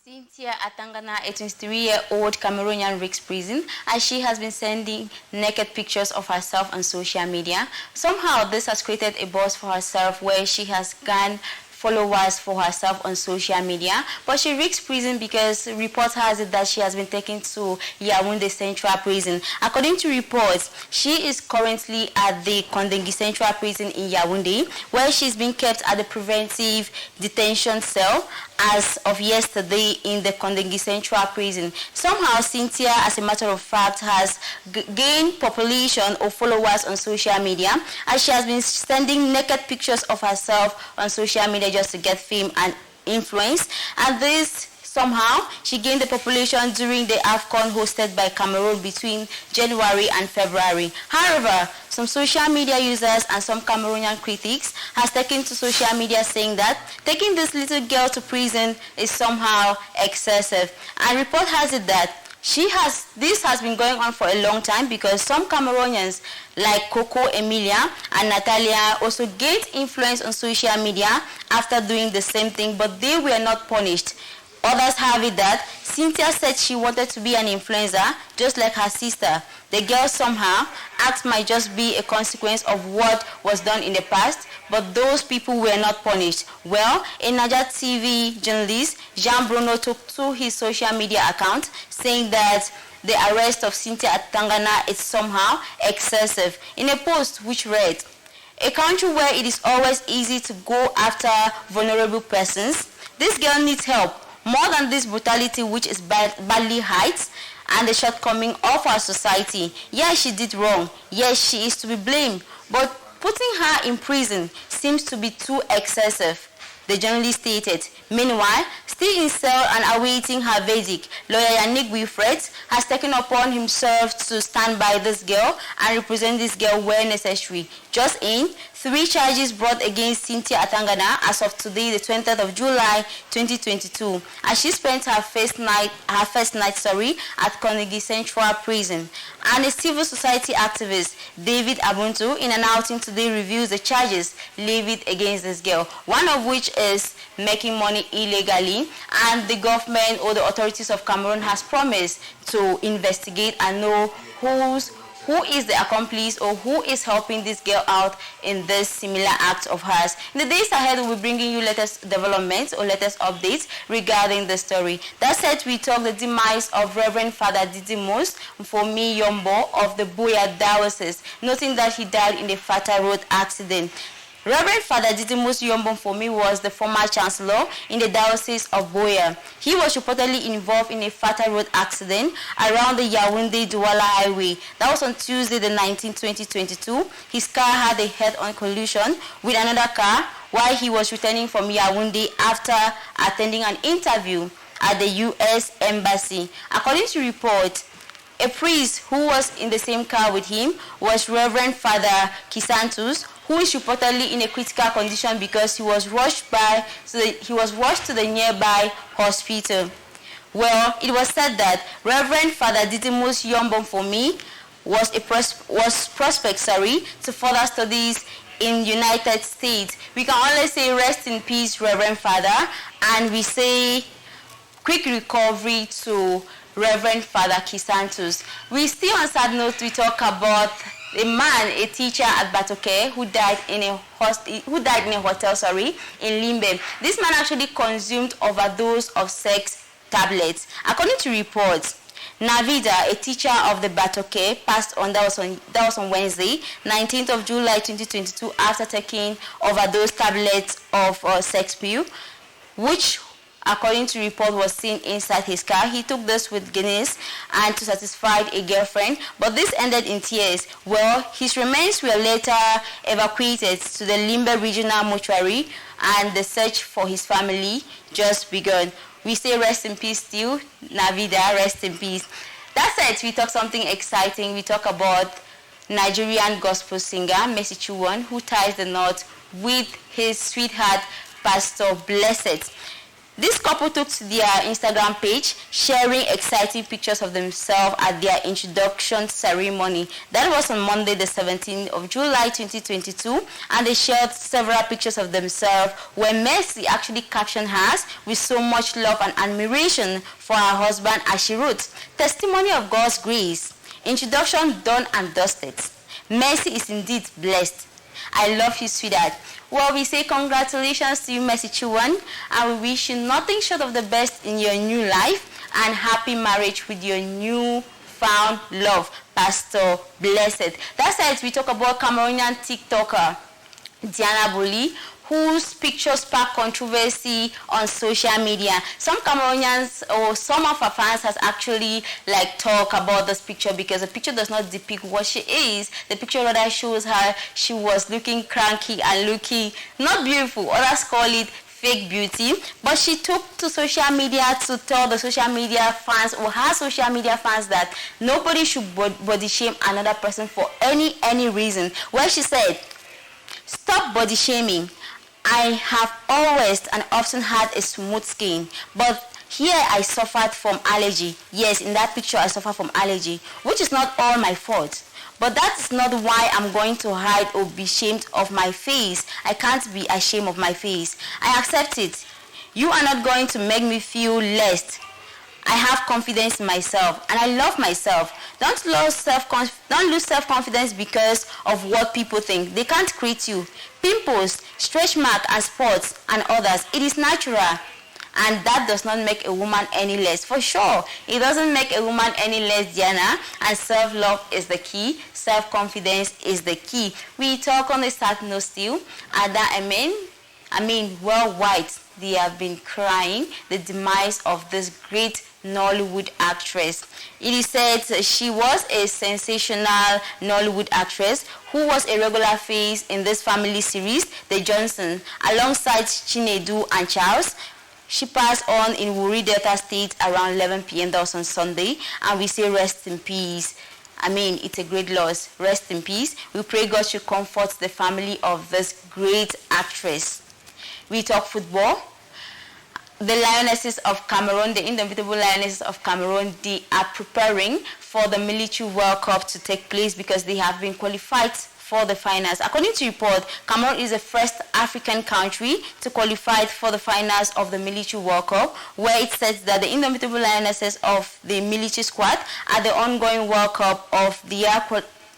Cynthia Atangana, a 23-year-old Cameroonian rigs prison, as she has been sending naked pictures of herself on social media. Somehow this has created a buzz for herself where she has gained followers for herself on social media, but she risks prison because reports has it that she has been taken to Yaoundé Central Prison. According to reports, she is currently at the Kondengi Central Prison in Yaoundé, where she's being kept at the preventive detention cell as of yesterday in the Kondengi Central Prison. Somehow, Cynthia, as a matter of fact, has gained population or followers on social media, as she has been sending naked pictures of herself on social media just to get fame and influence. And this somehow she gained the population during the AFCON hosted by Cameroon between January and February. However, some social media users and some Cameroonian critics has taken to social media saying that taking this little girl to prison is somehow excessive. And report has it that this has been going on for a long time because some Cameroonians like Coco Emilia and Natalia also gained influence on social media after doing the same thing, but they were not punished. Others have it that Cynthia said she wanted to be an influencer just like her sister. The girl somehow act might just be a consequence of what was done in the past, but those people were not punished. Well, a Niger TV journalist, Jean Bruno, took to his social media account saying that the arrest of Cynthia Atangana is somehow excessive. In a post which read, "A country where it is always easy to go after vulnerable persons, this girl needs help. More than this brutality which is badly hides and the shortcoming of our society. Yes, she did wrong. Yes, she is to be blamed. But putting her in prison seems to be too excessive," the journalist stated. Meanwhile, still in cell and awaiting her verdict, lawyer Yannick Wilfred has taken upon himself to stand by this girl and represent this girl where necessary. Just in, 3 charges brought against Cynthia Atangana as of today, the 20th of July, 2022, as she spent her first night at Kondengi Central Prison. And a civil society activist, David Abuntu, in an outing today reviews the charges levied against this girl, one of which is making money illegally, and the government or the authorities of Cameroon has promised to investigate and know who is the accomplice or who is helping this girl out in this similar act of hers. In the days ahead, we'll be bringing you latest developments or latest updates regarding the story. That said, we talk the demise of Reverend Father Didimus Nformi YOMBO of the Buea Diocese, noting that he died in a fatal road accident. Reverend Father Didimus YOMBO Nformi was the former chancellor in the Diocese of Buea. He was reportedly involved in a fatal road accident around the Yaoundé-Douala highway. That was on Tuesday, the 19th, 2022. His car had a head-on collision with another car while he was returning from Yaoundé after attending an interview at the U.S. Embassy. According to reports, a priest who was in the same car with him was Reverend Father Kisantus, who is reportedly in a critical condition because he was rushed to the nearby hospital. Well, it was said that Reverend Father Didimus YOMBO Nformi was prospect to further studies in United States. We can only say rest in peace, Reverend Father, and we say quick recovery to Reverend Father Kisantus. We still on sad note, we talk about a teacher at Batoke who died in a hotel in Limbe. This man actually consumed overdose of sex tablets. According to reports, Navida, a teacher of the Batoke, passed on. That was on Wednesday, 19th of July 2022, after taking overdose tablets of sex pill, which, according to report, was seen inside his car. He took this with Guinness and to satisfy a girlfriend, but this ended in tears. Well, his remains were later evacuated to the Limbe Regional Mortuary, and the search for his family just begun. We say rest in peace still, Navida, rest in peace. That said, we talk something exciting. We talk about Nigerian gospel singer Mercy Chinwo, who ties the knot with his sweetheart, Pastor Blessed. This couple took to their Instagram page, sharing exciting pictures of themselves at their introduction ceremony. That was on Monday, the 17th of July, 2022, and they shared several pictures of themselves where Mercy actually captioned hers with so much love and admiration for her husband, as she wrote, "Testimony of God's grace. Introduction done and dusted. Mercy is indeed blessed. I love you, sweetheart." Well, we say congratulations to you, Mercy Chillen, and we wish you nothing short of the best in your new life and happy marriage with your new found love, Pastor Blessed. That's it. We talk about Cameroonian TikToker Diana Bully, whose picture sparked controversy on social media. Some Cameroonians or some of her fans has actually talk about this picture because the picture does not depict what she is. The picture rather shows her she was looking cranky and looking not beautiful. Others call it fake beauty, but she took to social media to tell the social media fans or her social media fans that nobody should body shame another person for any reason. Well, she said, "Stop body shaming. I have always and often had a smooth skin, but here I suffered from allergy. Yes, in that picture I suffered from allergy, which is not all my fault. But that is not why I'm going to hide or be ashamed of my face. I can't be ashamed of my face. I accept it. You are not going to make me feel less. I have confidence in myself and I love myself. Don't lose self-confidence because of what people think. They can't create you. Pimples, stretch mark and spots and others. It is natural. And that does not make a woman any less. For sure, it doesn't make a woman any less, Diana. And self-love is the key. Self-confidence is the key." We talk on the sad note still. Ada Emeh, worldwide, they have been crying the demise of this great Nollywood actress. It is said she was a sensational Nollywood actress who was a regular face in this family series, The Johnson, alongside Chinedu and Charles. She passed on in Wuri, Delta State around 11 p.m. That was on Sunday, and we say rest in peace. It's a great loss. Rest in peace. We pray God should comfort the family of this great actress. We talk football. The Lionesses of Cameroon, the indomitable Lionesses of Cameroon, they are preparing for the Military World Cup to take place because they have been qualified for the finals. According to report, Cameroon is the first African country to qualify for the finals of the Military World Cup, where it says that the indomitable Lionesses of the military squad at the ongoing World Cup of the year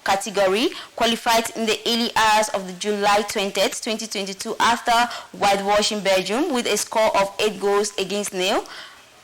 category qualified in the early hours of the July 20th, 2022 after whitewashing Belgium with a score of 8 goals against 0,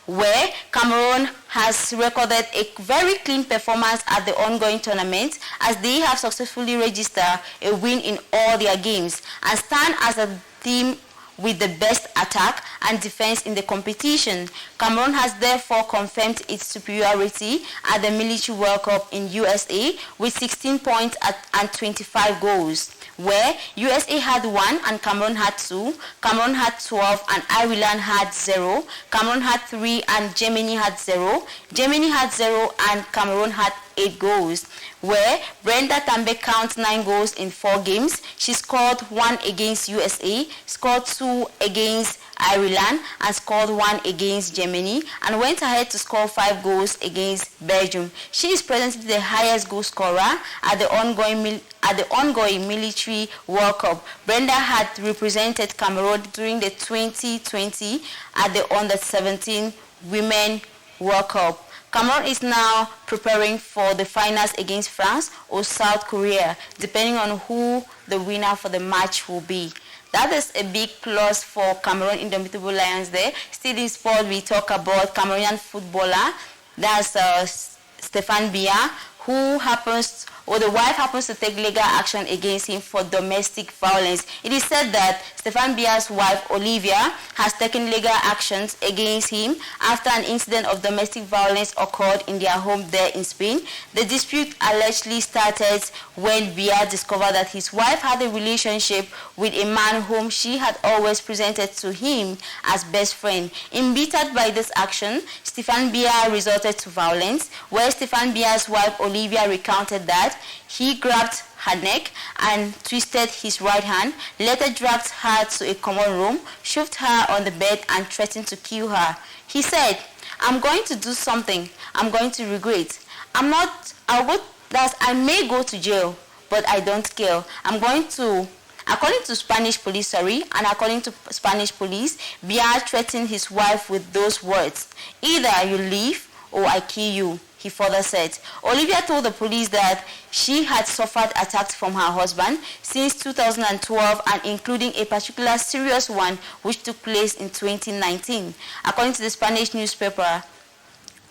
where Cameroon has recorded a very clean performance at the ongoing tournament as they have successfully registered a win in all their games and stand as a team with the best attack and defense in the competition. Cameroon has therefore confirmed its superiority at the Military World Cup in USA with 16 points and 25 goals, where USA had 1 and Cameroon had 2, Cameroon had 12 and Ireland had 0, Cameroon had 3 and Germany had 0, Germany had 0 and Cameroon had 8 goals, where Brenda Tambe counts 9 goals in 4 games. She scored 1 against USA, scored 2 against Ireland, and scored 1 against Germany, and went ahead to score 5 goals against Belgium. She is presently the highest goal scorer at the ongoing Military World Cup. Brenda had represented Cameroon during the 2020 at the Under-17 Women World Cup. Cameroon is now preparing for the finals against France or South Korea, depending on who the winner for the match will be. That is a big plus for Cameroon Indomitable Lions there. Still in sport, we talk about Cameroonian footballer, that's Stéphane Biya, the wife happens to take legal action against him for domestic violence. It is said that Stéphane Biya's wife, Olivia, has taken legal actions against him after an incident of domestic violence occurred in their home there in Spain. The dispute allegedly started when Biya discovered that his wife had a relationship with a man whom she had always presented to him as best friend. Embittered by this action, Stéphane Biya resorted to violence, where Stéphane Biya's wife, Olivia, recounted that he grabbed her neck and twisted his right hand, later dragged her to a common room, shoved her on the bed and threatened to kill her. He said, "I'm going to do something I'm going to regret. I may go to jail, but I don't care. According to Spanish police, Buea threatened his wife with those words, "Either you leave or I kill you," he further said. Olivia told the police that she had suffered attacks from her husband since 2012 and including a particular serious one which took place in 2019. According to the Spanish newspaper,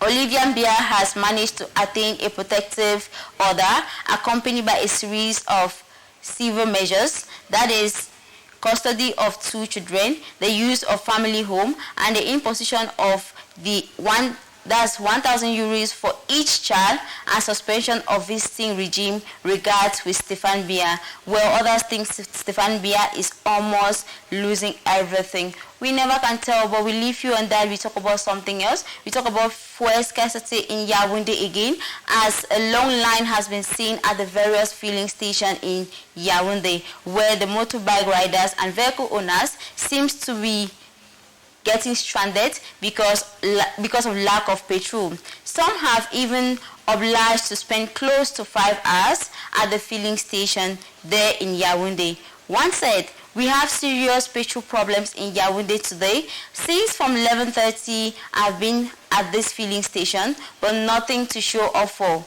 Olivia Buea has managed to attain a protective order accompanied by a series of civil measures, that is, custody of 2 children, the use of family home, and the imposition of that's 1,000 euros for each child and suspension of visiting regime regards with Stefan Buea. Well, others think Stefan Buea is almost losing everything. We never can tell, but we leave you on that. We talk about something else. We talk about fuel scarcity in Yaoundé again, as a long line has been seen at the various filling stations in Yaoundé, where the motorbike riders and vehicle owners seems to be getting stranded because of lack of petrol. Some have even obliged to spend close to 5 hours at the filling station there in Yaoundé. One said, "We have serious petrol problems in Yaoundé today. Since from 11:30 I've been at this filling station, but nothing to show up for."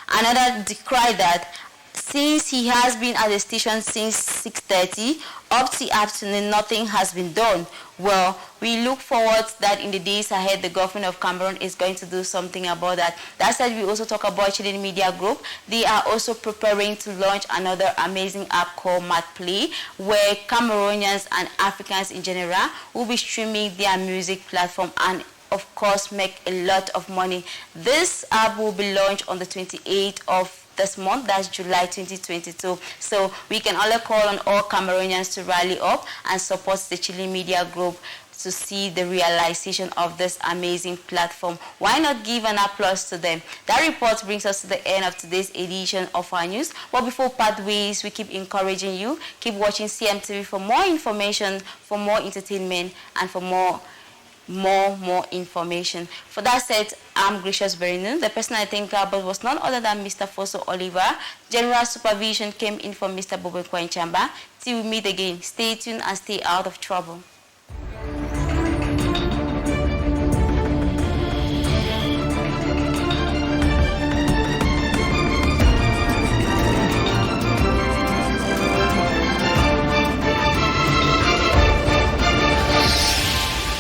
Another decried that since he has been at the station since 6:30 up to afternoon, nothing has been done. Well, we look forward that in the days ahead, the government of Cameroon is going to do something about that. That said, we also talk about Chillen Media Group. They are also preparing to launch another amazing app called MatPlay, where Cameroonians and Africans in general will be streaming their music platform and of course make a lot of money. This app will be launched on the 28th of this month, that's July 2022. So we can only call on all Cameroonians to rally up and support the Chillen Media Group to see the realization of this amazing platform. Why not give an applause to them? That report brings us to the end of today's edition of our news. But before part ways, we keep encouraging you, keep watching CMTV for more information, for more entertainment, and for more information. For that said, I'm Gracious Berinyu. The person I think about was none other than Mr. Foso Oliver. General supervision came in from Mr. Bobo Chamba. Till we meet again, stay tuned and stay out of trouble.